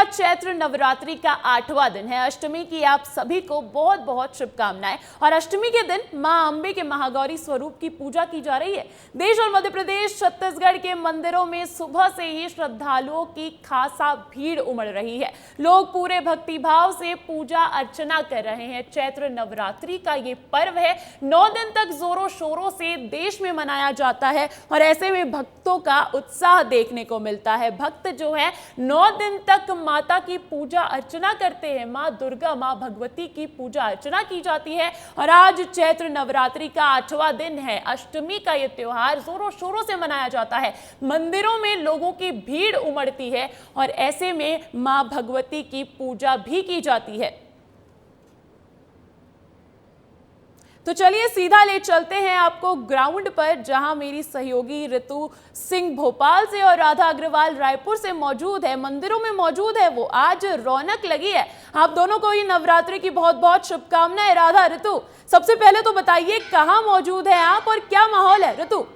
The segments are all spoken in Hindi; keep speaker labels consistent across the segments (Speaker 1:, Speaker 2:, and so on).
Speaker 1: आज चैत्र नवरात्रि का 8वां दिन है। अष्टमी की आप सभी को बहुत बहुत शुभकामनाएं। और अष्टमी के दिन मां अंबे के महागौरी स्वरूप की पूजा की जा रही है। देश और मध्य प्रदेश, छत्तीसगढ़ के मंदिरों में सुबह से ही श्रद्धालुओं की खासा भीड़ उमड़ रही है। लोग पूरे भक्तिभाव से पूजा अर्चना कर रहे हैं। चैत्र नवरात्रि का ये पर्व है, 9 दिन तक जोरों शोरों से देश में मनाया जाता है और ऐसे में भक्तों का उत्साह देखने को मिलता है। भक्त जो है 9 दिन तक माता की पूजा अर्चना करते हैं। मां दुर्गा, मां भगवती की पूजा अर्चना की जाती है और आज चैत्र नवरात्रि का 8वां दिन है। अष्टमी का यह त्योहार जोरों शोरों से मनाया जाता है। मंदिरों में लोगों की भीड़ उमड़ती है और ऐसे में मां भगवती की पूजा भी की जाती है। तो चलिए सीधा ले चलते हैं आपको ग्राउंड पर, जहां मेरी सहयोगी ऋतु सिंह भोपाल से और राधा अग्रवाल रायपुर से मौजूद है। मंदिरों में मौजूद है वो, आज रौनक लगी है। आप दोनों को ही नवरात्रि की बहुत बहुत शुभकामनाएं। राधा, ऋतु, सबसे पहले तो बताइए कहां मौजूद है आप और क्या माहौल है? ऋतु।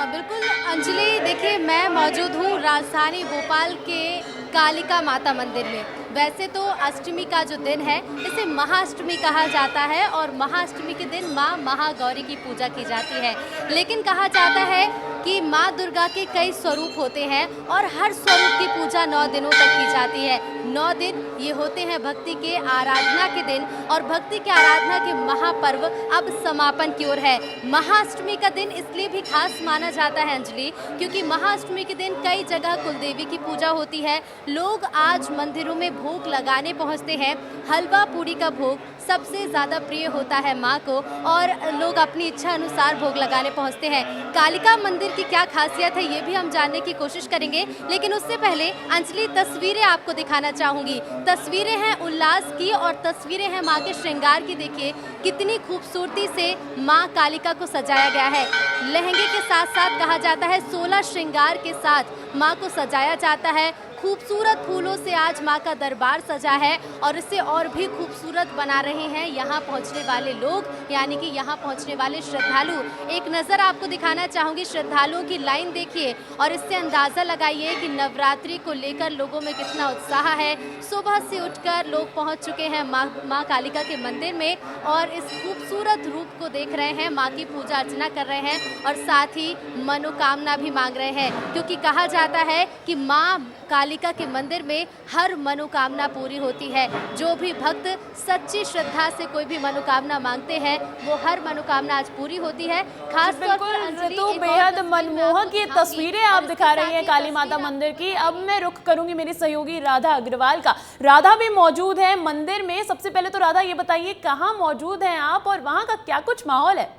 Speaker 2: बिल्कुल अंजलि, देखिए मैं मौजूद हूँ राजधानी भोपाल के कालिका माता मंदिर में। वैसे तो अष्टमी का जो दिन है इसे महाअष्टमी कहा जाता है और महाअष्टमी के दिन माँ महागौरी की पूजा की जाती है। लेकिन कहा जाता है कि माँ दुर्गा के कई स्वरूप होते हैं और हर स्वरूप की पूजा 9 दिनों तक की जाती है। 9 दिन ये होते हैं भक्ति के आराधना के दिन और भक्ति के आराधना के महापर्व अब समापन की ओर है। महाअष्टमी का दिन इसलिए भी खास माना जाता है अंजलि, क्योंकि महाअष्टमी के दिन कई जगह कुलदेवी की पूजा होती है। लोग आज मंदिरों में भोग लगाने पहुंचते हैं। हलवा पूड़ी का भोग सबसे ज़्यादा प्रिय होता है माँ को और लोग अपनी इच्छा अनुसार भोग लगाने पहुंचते हैं। कालिका मंदिर की क्या खासियत है ये भी हम जानने की कोशिश करेंगे, लेकिन उससे पहले अंजलि तस्वीरें आपको दिखाना चाहूँगी। तस्वीरें हैं उल्लास की और तस्वीरें हैं माँ के श्रृंगार की। देखिए कितनी खूबसूरती से माँ कालिका को सजाया गया है। लहंगे के साथ साथ कहा जाता है 16 श्रृंगार के साथ माँ को सजाया जाता है। खूबसूरत फूलों से आज माँ का दरबार सजा है और इसे और भी खूबसूरत बना रहे हैं यहाँ पहुँचने वाले लोग, यानी कि यहाँ पहुँचने वाले श्रद्धालु। एक नज़र आपको दिखाना चाहूँगी, श्रद्धालुओं की लाइन देखिए और इससे अंदाज़ा लगाइए कि नवरात्रि को लेकर लोगों में कितना उत्साह है। सुबह से उठकर लोग पहुँच चुके हैं माँ कालिका के मंदिर में और इस खूबसूरत रूप को देख रहे हैं, माँ की पूजा अर्चना कर रहे हैं और साथ ही मनोकामना भी मांग रहे हैं, क्योंकि कहा जाता है कि माँ कालिका के मंदिर में हर मनोकामना पूरी होती है। जो भी भक्त सच्ची श्रद्धा से कोई भी मनोकामना मांगते हैं वो हर मनोकामना आज पूरी होती है। खास तौर पर
Speaker 1: तो बेहद मनमोहक ये तस्वीरें आप दिखा रही हैं काली माता मंदिर की। अब मैं रुख करूंगी मेरी सहयोगी राधा अग्रवाल का। राधा भी मौजूद है मंदिर में। सबसे पहले तो राधा ये बताइए कहाँ मौजूद हैं आप और वहाँ का क्या कुछ माहौल है?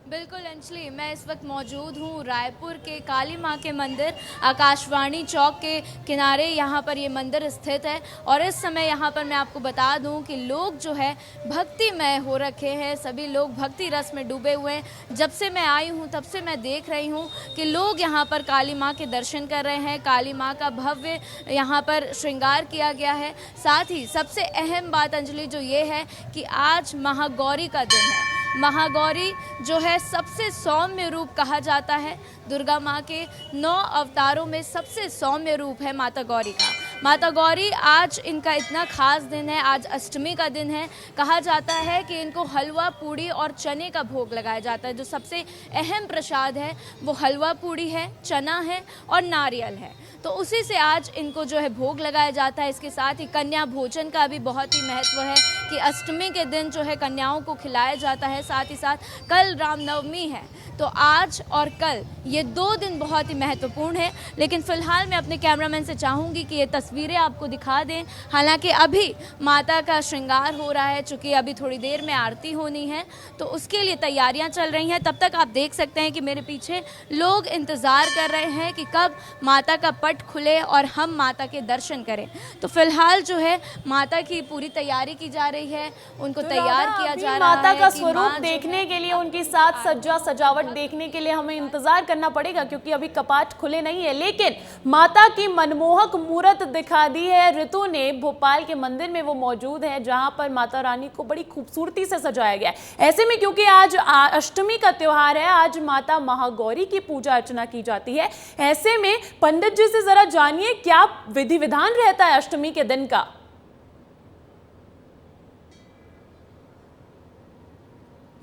Speaker 3: बिल्कुल अंजलि, मैं इस वक्त मौजूद हूँ रायपुर के काली माँ के मंदिर, आकाशवाणी चौक के किनारे यहाँ पर ये मंदिर स्थित है। और इस समय यहाँ पर मैं आपको बता दूँ कि लोग जो है भक्तिमय हो रखे हैं। सभी लोग भक्ति रस में डूबे हुए हैं। जब से मैं आई हूँ तब से मैं देख रही हूँ कि लोग यहाँ पर काली माँ के दर्शन कर रहे हैं। काली माँ का भव्य यहाँ पर श्रृंगार किया गया है। साथ ही सबसे अहम बात अंजलि जो ये है कि आज महागौरी का दिन है। महागौरी जो है सबसे सौम्य रूप कहा जाता है। दुर्गा माँ के 9 अवतारों में सबसे सौम्य रूप है माता गौरी का। माता गौरी आज इनका इतना खास दिन है, आज अष्टमी का दिन है। कहा जाता है कि इनको हलवा पूड़ी और चने का भोग लगाया जाता है। जो सबसे अहम प्रसाद है वो हलवा पूड़ी है, चना है और नारियल है। तो उसी से आज इनको जो है भोग लगाया जाता है। इसके साथ ही कन्या भोजन का भी बहुत ही महत्व है कि अष्टमी के दिन जो है कन्याओं को खिलाया जाता है। साथ ही साथ कल रामनवमी है, तो आज और कल ये 2 दिन बहुत ही महत्वपूर्ण है। लेकिन फिलहाल मैं अपने कैमरामैन से चाहूँगी कि ये तस्वीरें आपको दिखा दें। हालांकि अभी माता का श्रृंगार हो रहा है, चूँकि अभी थोड़ी देर में आरती होनी है तो उसके लिए तैयारियां चल रही हैं। तब तक आप देख सकते हैं कि मेरे पीछे लोग इंतज़ार कर रहे हैं कि कब माता का पट खुले और हम माता के दर्शन करें। तो फिलहाल जो है माता की पूरी तैयारी की जा रही रही है, उनको तैयार किया जा रहा
Speaker 1: माता
Speaker 3: है
Speaker 1: का
Speaker 3: कि
Speaker 1: स्वरूप
Speaker 3: माँ जो
Speaker 1: देखने
Speaker 3: है
Speaker 1: के लिए, उनकी साथ सज्जा सजावट देखने के लिए हमें इंतजार करना पड़ेगा, क्योंकि अभी कपाट खुले नहीं है। लेकिन माता की मनमोहक मूर्त दिखा दी है ऋतु ने। भोपाल के मंदिर में वो मौजूद है, जहां पर माता रानी को बड़ी खूबसूरती से सजाया गया है। ऐसे में क्योंकि आज अष्टमी का त्योहार है, आज माता महागौरी की पूजा अर्चना की जाती है। ऐसे में पंडित जी से जरा जानिए क्या विधि विधान रहता है अष्टमी के दिन का।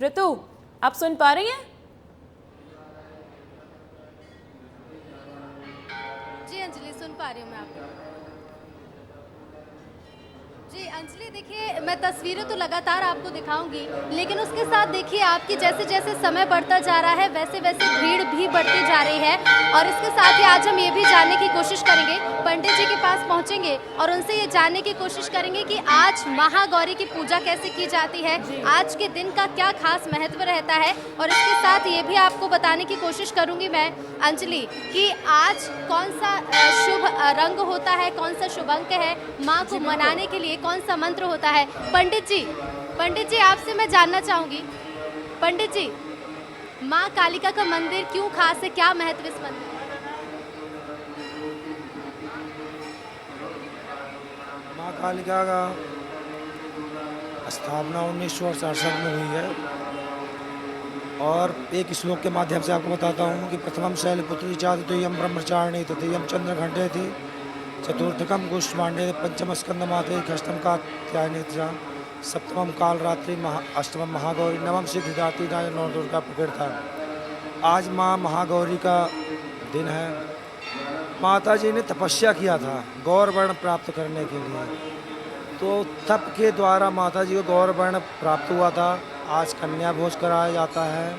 Speaker 1: ऋतु, आप सुन पा रही हैं?
Speaker 2: जी अंजलि, सुन पा रही हूँ मैं आपको। जी अंजलि, देखिए मैं तस्वीरें तो लगातार आपको दिखाऊंगी, लेकिन उसके साथ देखिए आपकी जैसे जैसे समय बढ़ता जा रहा है वैसे वैसे भीड़ भी बढ़ती जा रही है। और इसके साथ ही आज हम ये भी जानने की कोशिश करेंगे, पंडित जी के पास पहुंचेंगे और उनसे ये जानने की कोशिश करेंगे कि आज महागौरी की पूजा कैसे की जाती है, आज के दिन का क्या खास महत्व रहता है। और इसके साथ ये भी आपको बताने की कोशिश करूंगी मैं अंजलि कि आज कौन सा शुभ रंग होता है, कौन सा शुभ अंक है, माँ को मनाने के लिए कौन सा मंत्र होता है। पंडित जी आपसे मैं जानना चाहूंगी, पंडित जी माँ कालिका का मंदिर क्यों खास है, क्या महत्व इस मंदिर?
Speaker 4: माँ कालिका का स्थापना 1967 में हुई है। और एक श्लोक के माध्यम से आपको बताता हूँ कि प्रथमम शैलपुत्री चातुर्यम ब्रह्मचारिणी तृतीयम चंद्रघंटे थी, चतुर्थकम कुष्मांडे, पंचम स्कंद माते, अष्टम कात्यायनी, सप्तमम काल रात्रि, अष्टमम महागौरी, नवम सिद्धिदात्री नौ दुर्गा प्रकट था। आज माँ महागौरी का दिन है। माता जी ने तपस्या किया था गौर वर्ण प्राप्त करने के लिए, तो तप के द्वारा माता जी को गौर वर्ण प्राप्त हुआ था। आज कन्या भोज कराया जाता है,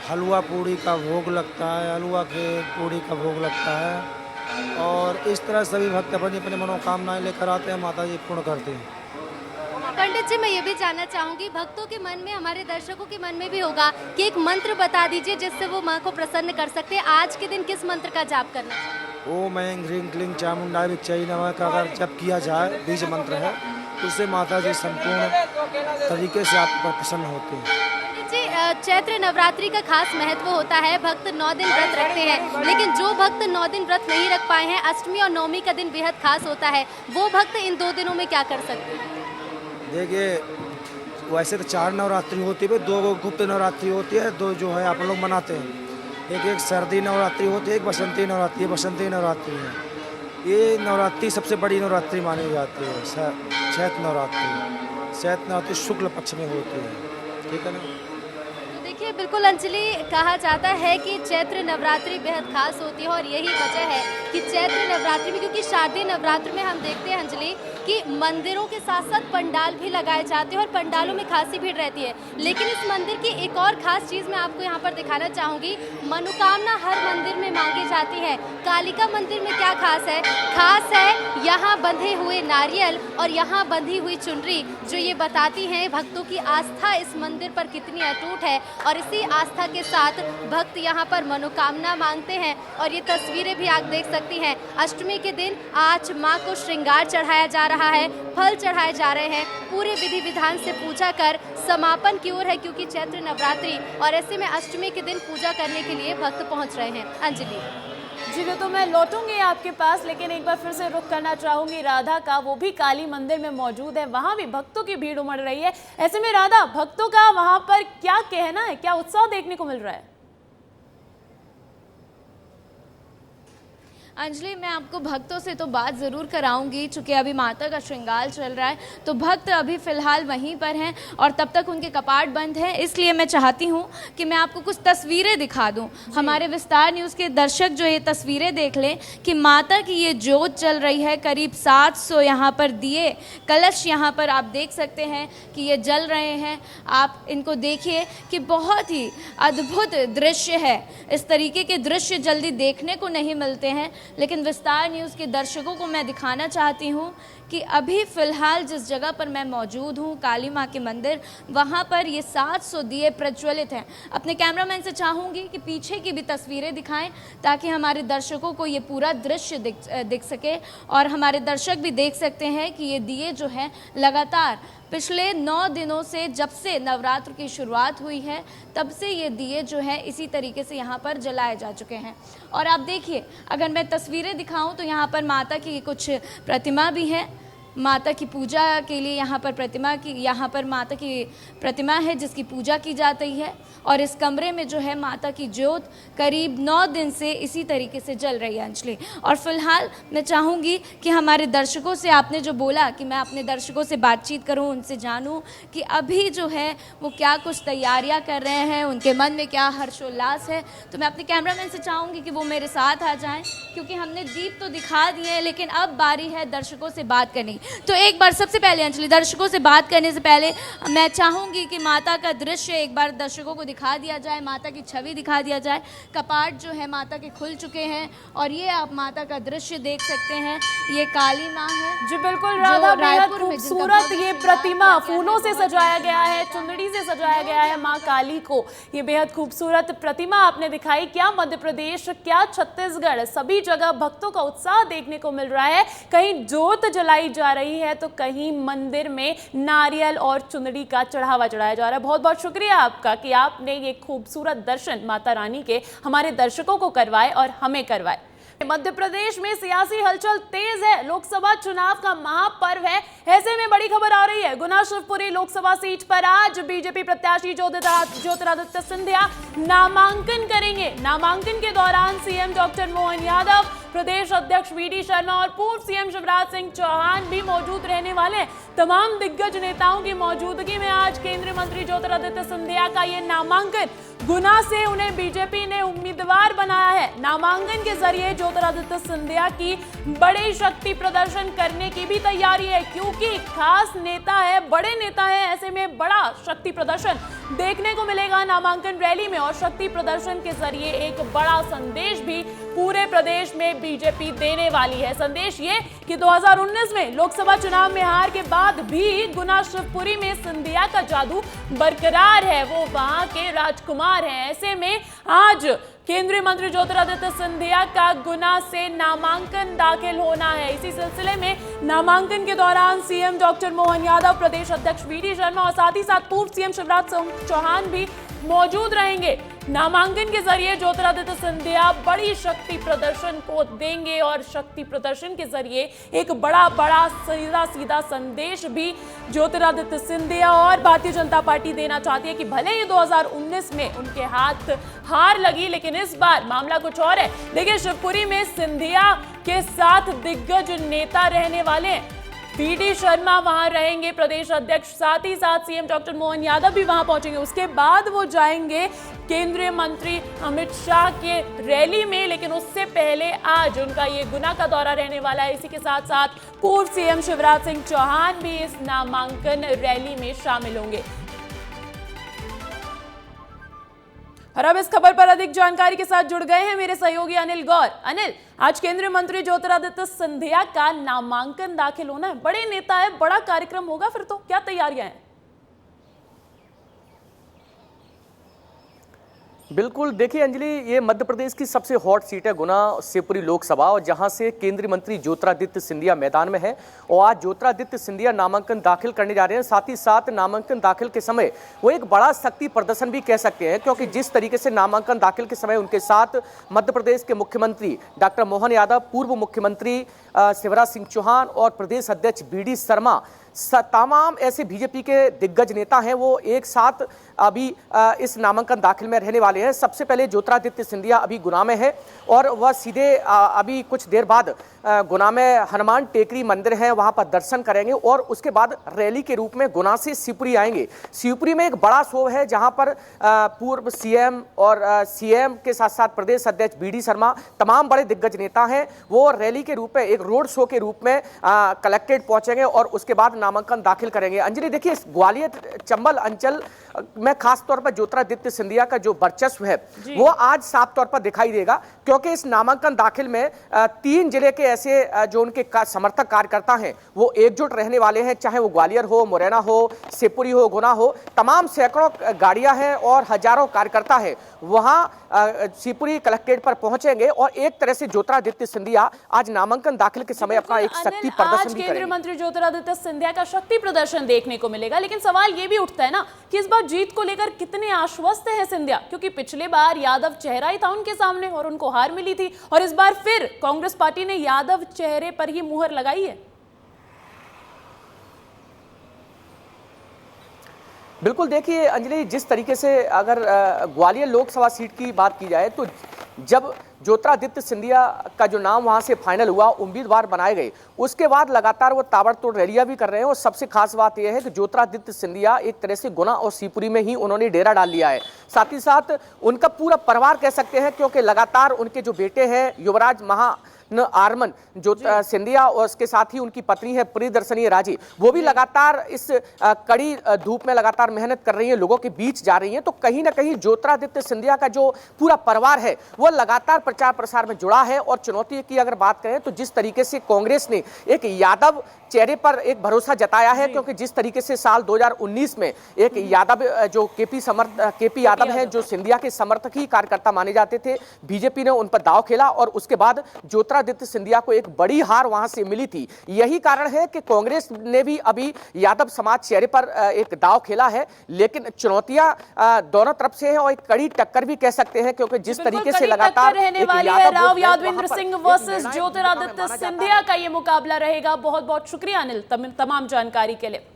Speaker 4: हलवा पूड़ी का भोग लगता है, हलवा के पूड़ी का भोग लगता है। और इस तरह सभी भक्त अपनी अपनी मनोकामनाएं लेकर आते हैं, माता जी पूर्ण करते हैं।
Speaker 2: पंडित जी मैं ये भी जानना चाहूंगी, भक्तों के मन में, हमारे दर्शकों के मन में भी होगा कि एक मंत्र बता दीजिए जिससे वो माँ को प्रसन्न कर सकते हैं। आज के दिन किस मंत्र का जाप करना है?
Speaker 4: ओम ऐं ह्रीं क्लीं चामुंडाय विच्चै नमः का अगर जप किया जाए, बीज मंत्र है, उससे माता जी संपूर्ण तरीके से आप पर प्रसन्न होते हैं।
Speaker 2: जी चैत्र नवरात्रि का खास महत्व होता है, भक्त 9 दिन व्रत रखते हैं, लेकिन जो भक्त 9 दिन व्रत नहीं रख पाए हैं, अष्टमी और नवमी का दिन बेहद खास होता है, वो भक्त इन 2 दिनों में क्या कर सकते हैं?
Speaker 4: देखिए वैसे तो 4 नवरात्रि होती है, 2 गुप्त नवरात्रि होती है, 2 जो है आप लोग मनाते हैं। एक सर्दी नवरात्रि होती है, एक बसंती नवरात्रि है। बसंती नवरात्रि है, ये नवरात्रि सबसे बड़ी नवरात्रि मानी जाती है। चैत्र नवरात्रि शुक्ल पक्ष में होती है, ठीक है ना।
Speaker 2: देखिए बिल्कुल अंजलि, कहा जाता है कि चैत्र नवरात्रि बेहद खास होती है और यही वजह है कि चैत्र नवरात्रि में, क्योंकि शारदीय नवरात्र में हम देखते हैं अंजलि कि मंदिरों के साथ साथ पंडाल भी लगाए जाते हैं और पंडालों में खासी भीड़ रहती है। लेकिन इस मंदिर की एक और खास चीज़ मैं आपको यहाँ पर दिखाना चाहूँगी, मनोकामना हर मंदिर में मांगी जाती है। कालिका मंदिर में क्या खास है? खास है यहाँ बंधे हुए नारियल और यहाँ बंधी हुई चुनरी, जो ये बताती हैं भक्तों की आस्था इस मंदिर पर कितनी अटूट है। और इसी आस्था के साथ भक्त यहाँ पर मनोकामना मांगते हैं। और ये तस्वीरें भी आप देख सकती हैं, अष्टमी के दिन आज माँ को श्रृंगार चढ़ाया जा रहा है, फल चढ़ाए जा रहे हैं, पूरे विधि विधान से पूजा कर समापन की ओर है, क्योंकि चैत्र नवरात्रि और ऐसे में अष्टमी के दिन पूजा करने के लिए भक्त पहुँच रहे हैं। अंजलि
Speaker 1: जी तो मैं लौटूंगी आपके पास, लेकिन एक बार फिर से रुख करना चाहूंगी राधा का। वो भी काली मंदिर में मौजूद है, वहां भी भक्तों की भीड़ उमड़ रही है। ऐसे में राधा, भक्तों का वहां पर क्या कहना है, क्या उत्साह देखने को मिल रहा है?
Speaker 3: अंजलि, मैं आपको भक्तों से तो बात ज़रूर कराऊंगी, चूँकि अभी माता का श्रृंगार चल रहा है, तो भक्त अभी फ़िलहाल वहीं पर हैं और तब तक उनके कपाट बंद हैं। इसलिए मैं चाहती हूँ कि मैं आपको कुछ तस्वीरें दिखा दूँ। हमारे विस्तार न्यूज़ के दर्शक जो ये तस्वीरें देख लें कि माता की ये जोत चल रही है, करीब 700 यहाँ पर दिए कलश यहाँ पर आप देख सकते हैं कि ये जल रहे हैं। आप इनको देखिए कि बहुत ही अद्भुत दृश्य है। इस तरीके के दृश्य जल्दी देखने को नहीं मिलते हैं, लेकिन विस्तार न्यूज़ के दर्शकों को मैं दिखाना चाहती हूँ कि अभी फ़िलहाल जिस जगह पर मैं मौजूद हूँ, काली माँ के मंदिर, वहाँ पर ये 700 दिए प्रज्वलित हैं। अपने कैमरामैन से चाहूँगी कि पीछे की भी तस्वीरें दिखाएं ताकि हमारे दर्शकों को ये पूरा दृश्य दिख सके और हमारे दर्शक भी देख सकते हैं कि ये दिए जो हैं लगातार पिछले 9 दिनों से, जब से नवरात्र की शुरुआत हुई है, तब से ये दिए जो हैं इसी तरीके से यहाँ पर जलाए जा चुके हैं। और आप देखिए, अगर मैं तस्वीरें दिखाऊं तो यहाँ पर माता की कुछ प्रतिमा भी है। माता की पूजा के लिए यहाँ पर माता की प्रतिमा है जिसकी पूजा की जाती है। और इस कमरे में जो है माता की ज्योत करीब 9 दिन से इसी तरीके से जल रही है अंजलि। और फिलहाल मैं चाहूँगी कि हमारे दर्शकों से, आपने जो बोला कि मैं अपने दर्शकों से बातचीत करूँ, उनसे जानूँ कि अभी जो है वो क्या कुछ तैयारियाँ कर रहे हैं, उनके मन में क्या हर्षोल्लास है। तो मैं अपने कैमरामैन से चाहूँगी कि वो मेरे साथ आ जाएँ, क्योंकि हमने दीप तो दिखा दिए हैं, लेकिन अब बारी है दर्शकों से बात करने की। तो एक बार सबसे पहले अंजलि, दर्शकों से बात करने से पहले मैं चाहूँगी कि माता का दृश्य एक बार दर्शकों को दिखा दिया जाए, माता की छवि दिखा दिया जाए। कपाट जो है माता के खुल चुके हैं और ये आप माता का दृश्य देख सकते हैं। ये काली माँ है
Speaker 1: जी बिल्कुल राधा, बेहद खूबसूरत ये प्रतिमा फूलों से सजाया गया है, चुंदड़ी से सजाया गया है माँ काली को। ये बेहद खूबसूरत प्रतिमा आपने दिखाई। क्या मध्य प्रदेश, क्या छत्तीसगढ़, सभी जगह भक्तों का उत्साह देखने को मिल रहा है। कहीं जोत जलाई जा रही है तो कहीं मंदिर में नारियल और चुंदड़ी का चढ़ावा चढ़ाया जा रहा है। बहुत बहुत शुक्रिया आपका कि आपने ये खूबसूरत दर्शन माता रानी के हमारे दर्शकों को करवाए और हमें करवाए। मध्य प्रदेश में सियासी हलचल तेज है। लोकसभा चुनाव का महापर्व है। ऐसे में बड़ी खबर आ रही है, गुना शिवपुरी लोकसभा सीट पर आज बीजेपी प्रत्याशी ज्योतिरादित्य सिंधिया नामांकन करेंगे। नामांकन के दौरान सीएम डॉक्टर मोहन यादव, प्रदेश अध्यक्ष वीडी शर्मा और पूर्व सीएम शिवराज सिंह चौहान भी मौजूद रहने वाले हैं। तमाम दिग्गज नेताओं की मौजूदगी में आज केंद्रीय मंत्री ज्योतिरादित्य सिंधिया का ये नामांकन, गुना से उन्हें बीजेपी ने उम्मीदवार बनाया है। नामांकन के जरिए ज्योतिरादित्य सिंधिया की बड़े शक्ति प्रदर्शन करने की भी तैयारी है, क्योंकि खास नेता है, बड़े नेता है, ऐसे में बड़ा शक्ति प्रदर्शन देखने को मिलेगा नामांकन रैली में। और शक्ति प्रदर्शन के जरिए एक बड़ा संदेश भी पूरे प्रदेश में बीजेपी देने वाली है। संदेश ये कि 2019 में लोकसभा चुनाव में हार के बाद भी गुना शिवपुरी में सिंधिया का जादू बरकरार है, वो वहां के राजकुमार हैं। ऐसे में आज केंद्रीय मंत्री ज्योतिरादित्य सिंधिया का गुना से नामांकन दाखिल होना है। इसी सिलसिले में नामांकन के दौरान सीएम डॉक्टर मोहन यादव, प्रदेश अध्यक्ष वीडी शर्मा और साथ ही साथ पूर्व सीएम शिवराज सिंह चौहान भी मौजूद रहेंगे। नामांकन के जरिए ज्योतिरादित्य सिंधिया बड़ी शक्ति प्रदर्शन को देंगे और शक्ति प्रदर्शन के जरिए एक बड़ा सीधा संदेश भी ज्योतिरादित्य सिंधिया और भारतीय जनता पार्टी देना चाहती है कि भले ही 2019 में उनके हाथ हार लगी, लेकिन इस बार मामला कुछ और है। देखिए, शिवपुरी में सिंधिया के साथ दिग्गज नेता रहने वाले हैं। वीडी शर्मा वहां रहेंगे, प्रदेश अध्यक्ष, साथ ही साथ सीएम डॉक्टर मोहन यादव भी वहां पहुंचेंगे। उसके बाद वो जाएंगे केंद्रीय मंत्री अमित शाह के रैली में, लेकिन उससे पहले आज उनका ये गुना का दौरा रहने वाला है। इसी के साथ साथ पूर्व सीएम शिवराज सिंह चौहान भी इस नामांकन रैली में शामिल होंगे। और अब इस खबर पर अधिक जानकारी के साथ जुड़ गए हैं मेरे सहयोगी अनिल गौर। अनिल, आज केंद्रीय मंत्री ज्योतिरादित्य सिंधिया का नामांकन दाखिल होना है, बड़े नेता है, बड़ा कार्यक्रम होगा, फिर तो क्या तैयारियां हैं?
Speaker 5: बिल्कुल, देखिए अंजलि, ये मध्य प्रदेश की सबसे हॉट सीट है गुना शिवपुरी लोकसभा, और जहां से केंद्रीय मंत्री ज्योतिरादित्य सिंधिया मैदान में है। और आज ज्योतिरादित्य सिंधिया नामांकन दाखिल करने जा रहे हैं। साथ ही साथ नामांकन दाखिल के समय वो एक बड़ा शक्ति प्रदर्शन भी कह सकते हैं, क्योंकि जिस तरीके से नामांकन दाखिल के समय उनके साथ मध्य प्रदेश के मुख्यमंत्री डॉक्टर मोहन यादव, पूर्व मुख्यमंत्री शिवराज सिंह चौहान और प्रदेश अध्यक्ष वीडी शर्मा, तमाम ऐसे बीजेपी के दिग्गज नेता हैं, वो एक साथ अभी इस नामांकन दाखिल में रहने वाले हैं। सबसे पहले ज्योतिरादित्य सिंधिया अभी गुना में है और वह सीधे अभी कुछ देर बाद गुना में हनुमान टेकरी मंदिर है, वहां पर दर्शन करेंगे और उसके बाद रैली के रूप में गुना से शिवपुरी आएंगे। शिवपुरी में एक बड़ा शो है, जहां पर पूर्व सीएम और सीएम के साथ साथ प्रदेश अध्यक्ष वीडी शर्मा, तमाम बड़े दिग्गज नेता हैं, वो रैली के रूप में, एक रोड शो के रूप में कलेक्ट्रेट पहुंचेंगे और उसके बाद नामांकन दाखिल करेंगे। अंजलि देखिए, ग्वालियर चंबल अंचल में खास तौर पर ज्योतिरादित्य सिंधिया का जो वर्चस्व है वो आज साफ तौर पर दिखाई देगा, क्योंकि इस नामांकन दाखिल में 3 जिले के ऐसे जो उनके समर्थक कार्यकर्ता हैं वो एकजुट रहने वाले हैं, चाहे वो ग्वालियर हो, मुरैना हो, शिवपुरी हो, गुना हो, तमाम सैकड़ों गाड़ियां हैं और हजारों कार्यकर्ता हैं वहां शिवपुरी कलेक्ट्रेट पर पहुंचेंगे और एक तरह से ज्योतिरादित्य सिंधिया आज नामांकन दाखिल के समय अपना एक शक्ति प्रदर्शन भी
Speaker 1: केंद्रीय
Speaker 5: करेंगे।
Speaker 1: मंत्री ज्योतिरादित्य सिंधिया का शक्ति प्रदर्शन देखने को मिलेगा, लेकिन सवाल ये भी उठता है ना कि इस बार जीत को लेकर कितने आश्वस्त हैं सिंधिया, क्योंकि पिछले बार यादव चेहरा ही था उनके सामने और उनको हार मिली थी, और इस बार फिर कांग्रेस पार्टी ने यादव चेहरे पर ही मुहर लगाई है।
Speaker 5: बिल्कुल, देखिए अंजलि, जिस तरीके से अगर ग्वालियर लोकसभा सीट की बात की जाए तो जब ज्योतिरादित्य सिंधिया का जो नाम वहां से फाइनल हुआ, उम्मीदवार बनाए गए, उसके बाद लगातार वो ताबड़तोड़ रैलियां भी कर रहे हैं। और सबसे खास बात यह है कि ज्योतिरादित्य सिंधिया एक तरह से गुना और शिवपुरी में ही उन्होंने डेरा डाल लिया है। साथ ही साथ उनका पूरा परिवार कह सकते हैं, क्योंकि लगातार उनके जो बेटे हैं युवराज आर्मन जो सिंधिया और उसके साथ ही उनकी पत्नी है प्रियदर्शनी राजे, वो भी लगातार इस कड़ी धूप में लगातार मेहनत कर रही है, लोगों के बीच जा रही हैं। तो कहीं ना कहीं ज्योतिरादित्य सिंधिया का जो पूरा परिवार है वो लगातार प्रचार प्रसार में जुड़ा है। और चुनौती की अगर बात करें तो जिस तरीके से कांग्रेस ने एक यादव चेहरे पर एक भरोसा जताया है, क्योंकि जिस तरीके से साल 2019 में एक यादव जो केपी यादव है जो सिंधिया के समर्थक ही कार्यकर्ता माने जाते थे, बीजेपी ने उन पर दांव खेला और उसके बाद ज्योतिरादित्य सिंधिया को एक बड़ी हार वहां से मिली थी। यही कारण है कि कांग्रेस ने भी अभी यादव समाज चेहरे पर एक दांव खेला है, लेकिन चुनौतियां दोनों तरफ से हैं और एक कड़ी टक्कर भी कह सकते हैं, क्योंकि जिस तरीके से लगातार
Speaker 1: रहने वाली है राव यादवेंद्र सिंह वर्सेस ज्योतिरादित्य सिंधिया का ये मुकाबला रहेगा। बहुत बहुत शुक्रिया अनिल तमाम जानकारी के लिए।